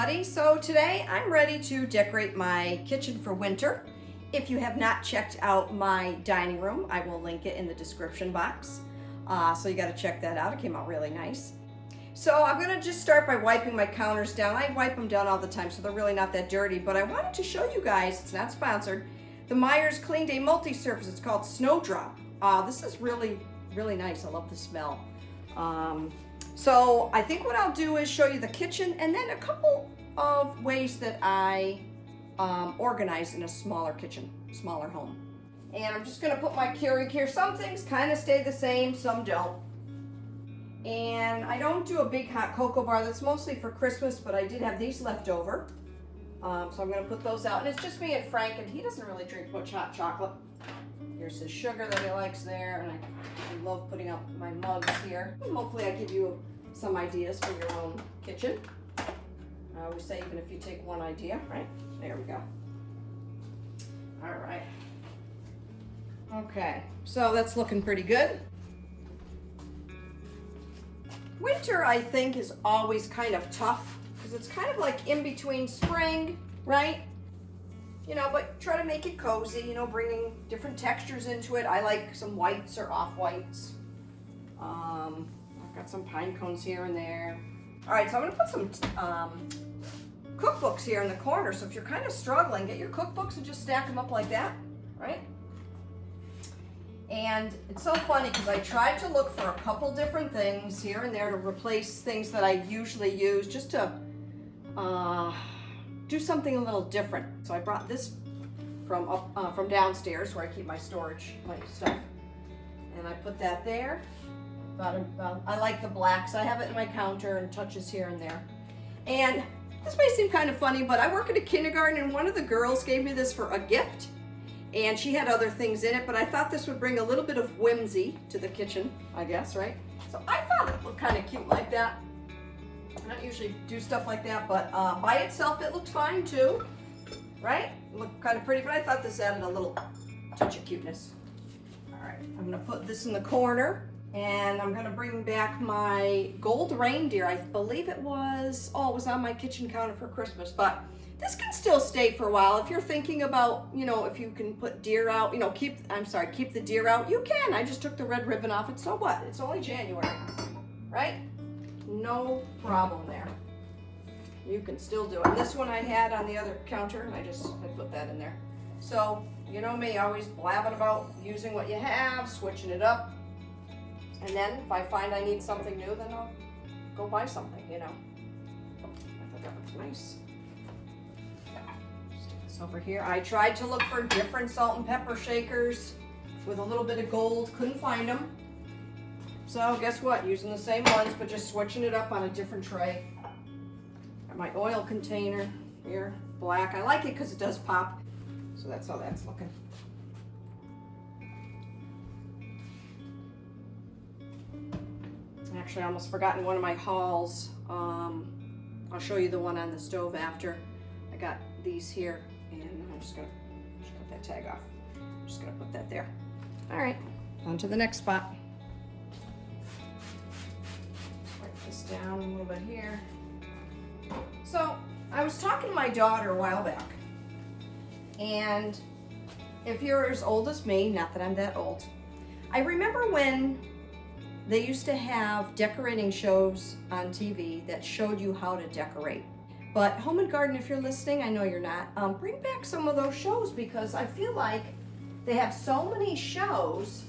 everybody. So today I'm ready to decorate my kitchen for winter. If you have not checked out my dining room, I will link it in the description box. So you got to check that out. It came out really nice. So I'm going to just start by wiping my counters down. I wipe them down all the time, so they're really not that dirty. But I wanted to show you guys, it's not sponsored, the Myers Clean Day Multi-Surface. It's called Snowdrop. This is really, really nice. I love the smell. So I think what I'll do is show you the kitchen and then a couple of ways that I organize in a smaller kitchen, smaller home. And I'm just gonna put my Keurig here. Some things kind of stay the same, some don't. And I don't do a big hot cocoa bar. That's mostly for Christmas, but I did have these left over. So I'm gonna put those out. And it's just me and Frank, and he doesn't really drink much hot chocolate. Here's his sugar that he likes there, and I love putting out my mugs here. And hopefully I give you some ideas for your own kitchen. I always say even if you take one idea, right? There we go. All right. Okay, so that's looking pretty good. Winter, I think, is always kind of tough because it's kind of like in between spring, right? You know, but try to make it cozy, you know, bringing different textures into it. I like some whites or off-whites. I've got some pine cones here and there. All right, so I'm gonna put some cookbooks here in the corner. So if you're kind of struggling, get your cookbooks and just stack them up like that, right? And it's so funny because I tried to look for a couple different things here and there to replace things that I usually use just to do something a little different. So I brought this from downstairs where I keep my storage, my stuff. And I put that there. I like the blacks. I have it in my counter and touches here and there. And this may seem kind of funny, but I work at a kindergarten and one of the girls gave me this for a gift. And she had other things in it, but I thought this would bring a little bit of whimsy to the kitchen, I guess, right? So I thought it looked kind of cute like that. I don't usually do stuff like that, but by itself it looked fine too, right? It looked kind of pretty, but I thought this added a little touch of cuteness. All right, I'm gonna put this in the corner, and I'm gonna bring back my gold reindeer. I believe it was on my kitchen counter for Christmas, but this can still stay for a while. If you're thinking about, you know, if you can put deer out, you know, keep the deer out, you can. I just took the red ribbon off it, so what? It's only January, right? No problem there. You can still do it. This one I had on the other counter, and I put that in there. So, you know me, always blabbing about using what you have, switching it up. And then if I find I need something new, then I'll go buy something, you know. I thought that looked nice. Stick this over here. I tried to look for different salt and pepper shakers with a little bit of gold. Couldn't find them. So guess what? Using the same ones, but just switching it up on a different tray. Got my oil container here, black. I like it because it does pop. So that's how that's looking. Actually, I almost forgotten one of my hauls. I'll show you the one on the stove after. I got these here, and I'm just gonna cut that tag off. I'm just gonna put that there. All right, on to the next spot. Down a little bit here. So I was talking to my daughter a while back, and if you're as old as me, not that I'm that old, I remember when they used to have decorating shows on TV that showed you how to decorate. But Home and Garden, if you're listening, I know you're not, bring back some of those shows because I feel like they have so many shows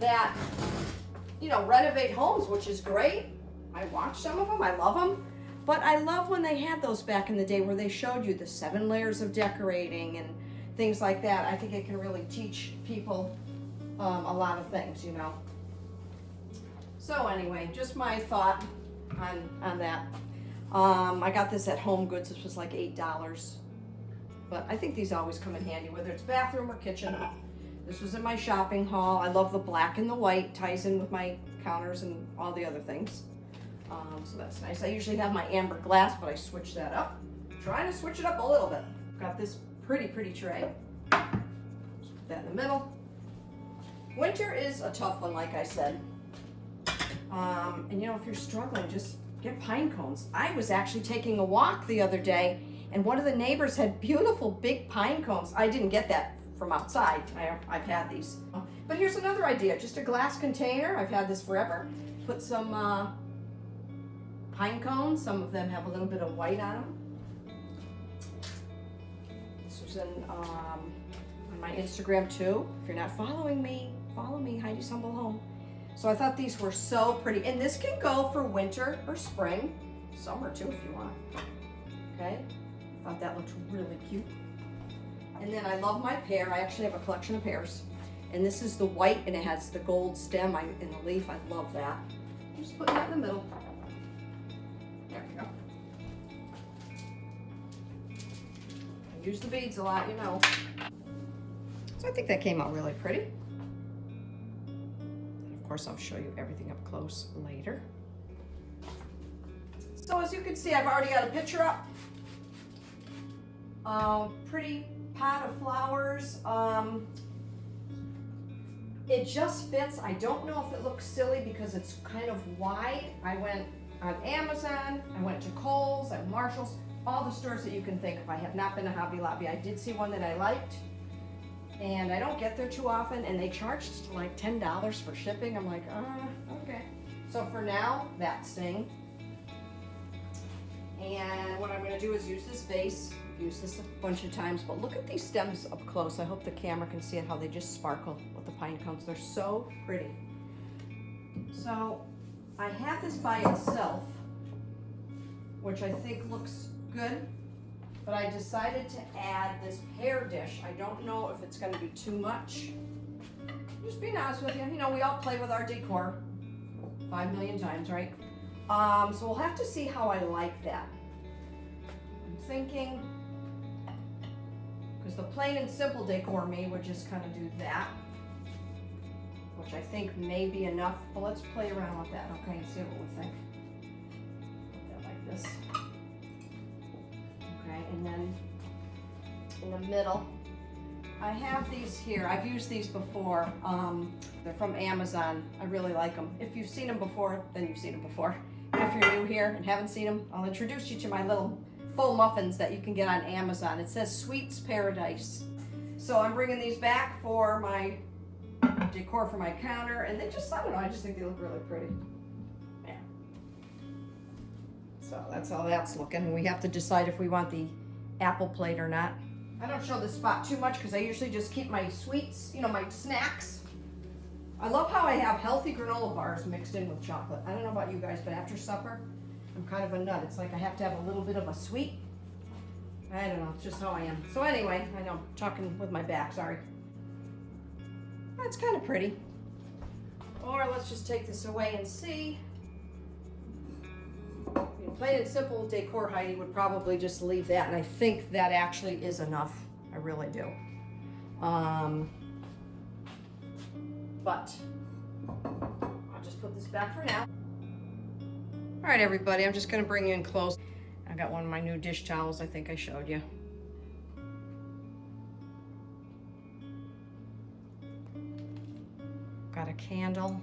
that, you know, renovate homes, which is great. I watch some of them, I love them, but I love when they had those back in the day where they showed you the 7 layers of decorating and things like that. I think it can really teach people a lot of things, you know. So anyway, just my thought on that. I got this at Home Goods. This was like $8, but I think these always come in handy, whether it's bathroom or kitchen. This was in my shopping haul. I love the black and the white, ties in with my counters and all the other things. So that's nice. I usually have my amber glass, but I switched that up. Trying to switch it up a little bit. Got this pretty tray. Just put that in the middle. Winter is a tough one, like I said. And you know, if you're struggling, just get pine cones. I was actually taking a walk the other day, and one of the neighbors had beautiful big pine cones. I didn't get that from outside. I've had these. But here's another idea, just a glass container. I've had this forever. Put some pine cones. Some of them have a little bit of white on them. This was on my Instagram too. If you're not following me, follow me, Heidi's Humble Home. So I thought these were so pretty. And this can go for winter or spring, summer too if you want. Okay, I thought that looked really cute. And then I love my pear. I actually have a collection of pears. And this is the white and it has the gold stem in the leaf. I love that. Just put that in the middle. There we go. I use the beads a lot, you know. So I think that came out really pretty. Of course, I'll show you everything up close later. So as you can see, I've already got a picture up. Pretty pot of flowers. It just fits. I don't know if it looks silly because it's kind of wide. I went on Amazon, I went to Kohl's, at Marshall's, all the stores that you can think of. I have not been to Hobby Lobby. I did see one that I liked, and I don't get there too often, and they charged like $10 for shipping. I'm like, okay. So for now, that's staying. And what I'm gonna do is use this vase. I've used this a bunch of times, but look at these stems up close. I hope the camera can see it, how they just sparkle with the pine cones. They're so pretty. So I have this by itself, which I think looks good, but I decided to add this pear dish. I don't know if it's gonna be too much. Just being honest with you, you know, we all play with our decor 5 million times, right? So we'll have to see how I like that. I'm thinking, because the plain and simple decor me would just kind of do that, which I think may be enough. But let's play around with that, okay, and see what we think. Put that like this. Okay, and then in the middle, I have these here. I've used these before. They're from Amazon. I really like them. If you've seen them before, then you've seen them before. And if you're new here and haven't seen them, I'll introduce you to my little faux muffins that you can get on Amazon. It says Sweets Paradise. So I'm bringing these back for my decor for my counter, and they just, I don't know, I just think they look really pretty. Yeah. So that's how that's looking. We have to decide if we want the apple plate or not. I don't show this spot too much because I usually just keep my sweets, you know, my snacks. I love how I have healthy granola bars mixed in with chocolate. I don't know about you guys, but after supper, I'm kind of a nut. It's like I have to have a little bit of a sweet. I don't know, it's just how I am. So anyway, I know I'm talking with my back, sorry. That's kind of pretty. Or let's just take this away and see. You know, plain and simple decor, Heidi would probably just leave that, and I think that actually is enough. I really do. But I'll just put this back for now. All right, everybody, I'm just gonna bring you in close. I got one of my new dish towels I think I showed you. Got a candle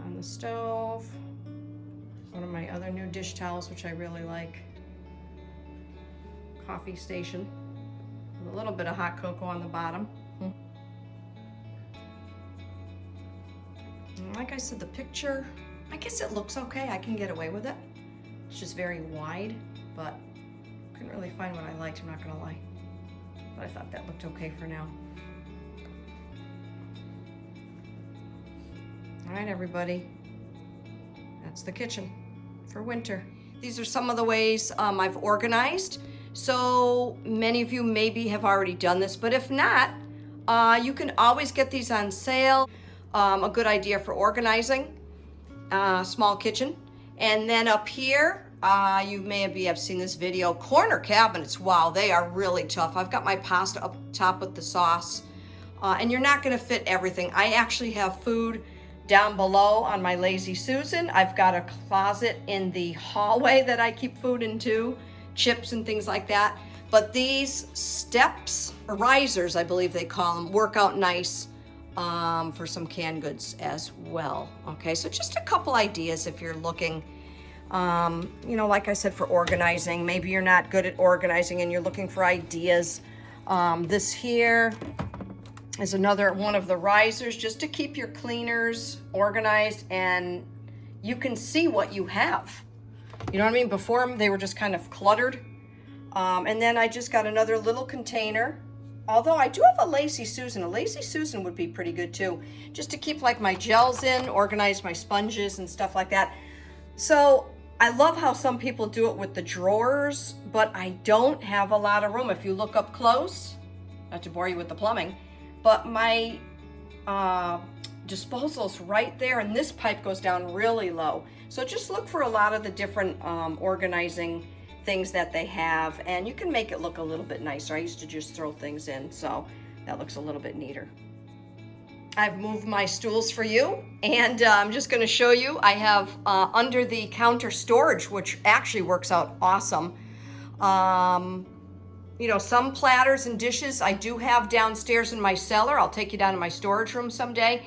on the stove. One of my other new dish towels, which I really like. Coffee station. With a little bit of hot cocoa on the bottom. Like I said, the picture, I guess it looks okay. I can get away with it. It's just very wide, but I couldn't really find what I liked, I'm not gonna lie. But I thought that looked okay for now. All right, everybody, that's the kitchen for winter. These are some of the ways I've organized. So many of you maybe have already done this, but if not, you can always get these on sale. A good idea for organizing, small kitchen. And then up here, you may have seen this video, corner cabinets. Wow, they are really tough. I've got my pasta up top with the sauce, and you're not gonna fit everything. I actually have food down below on my Lazy Susan. I've got a closet in the hallway that I keep food into, chips and things like that. But these steps, or risers, I believe they call them, work out nice for some canned goods as well. Okay, so just a couple ideas if you're looking You know, like I said, for organizing. Maybe you're not good at organizing and you're looking for ideas. This here is another one of the risers just to keep your cleaners organized and you can see what you have. You know what I mean? Before they were just kind of cluttered. And then I just got another little container. Although I do have a Lazy Susan. A Lazy Susan would be pretty good too. Just to keep like my gels in, organize my sponges and stuff like that. So I love how some people do it with the drawers, but I don't have a lot of room. If you look up close, not to bore you with the plumbing, but my disposal's right there and this pipe goes down really low. So just look for a lot of the different organizing things that they have and you can make it look a little bit nicer. I used to just throw things in, so that looks a little bit neater. I've moved my stools for you and I'm just going to show you. I have under the counter storage, which actually works out awesome. You know, some platters and dishes I do have downstairs in my cellar. I'll take you down to my storage room someday.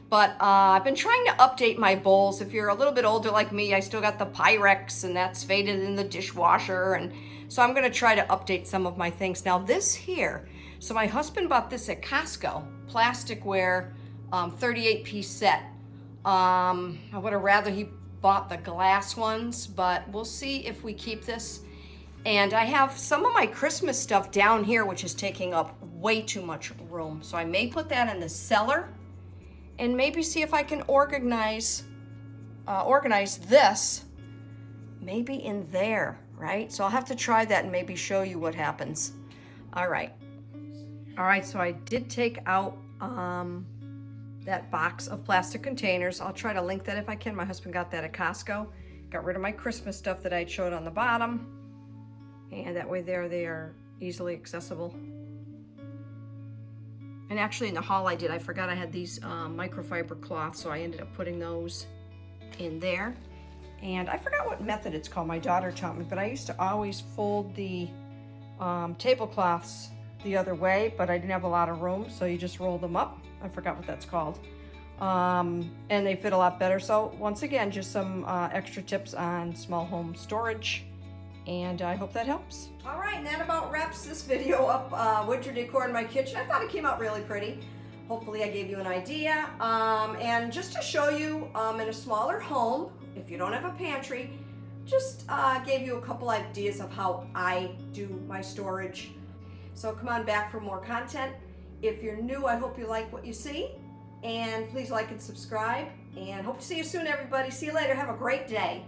But I've been trying to update my bowls. If you're a little bit older like me, I still got the Pyrex and that's faded in the dishwasher. And so I'm gonna try to update some of my things. Now this here, so my husband bought this at Costco, plasticware, 38-piece set. I would have rather he bought the glass ones, but we'll see if we keep this. And I have some of my Christmas stuff down here, which is taking up way too much room. So I may put that in the cellar and maybe see if I can organize this maybe in there, right? So I'll have to try that and maybe show you what happens. All right, so I did take out that box of plastic containers. I'll try to link that if I can. My husband got that at Costco. Got rid of my Christmas stuff that I showed on the bottom. And that way there they are easily accessible. And actually in the haul I forgot I had these microfiber cloths, so I ended up putting those in there. And I forgot what method it's called, my daughter taught me, but I used to always fold the tablecloths the other way, but I didn't have a lot of room, so you just roll them up. I forgot what that's called. And they fit a lot better. So once again, just some extra tips on small home storage. And I hope that helps. All right, and that about wraps this video up, winter decor in my kitchen. I thought it came out really pretty. Hopefully I gave you an idea. And just to show you in a smaller home, if you don't have a pantry, just gave you a couple ideas of how I do my storage. So come on back for more content. If you're new, I hope you like what you see. And please like and subscribe. And hope to see you soon, everybody. See you later. Have a great day.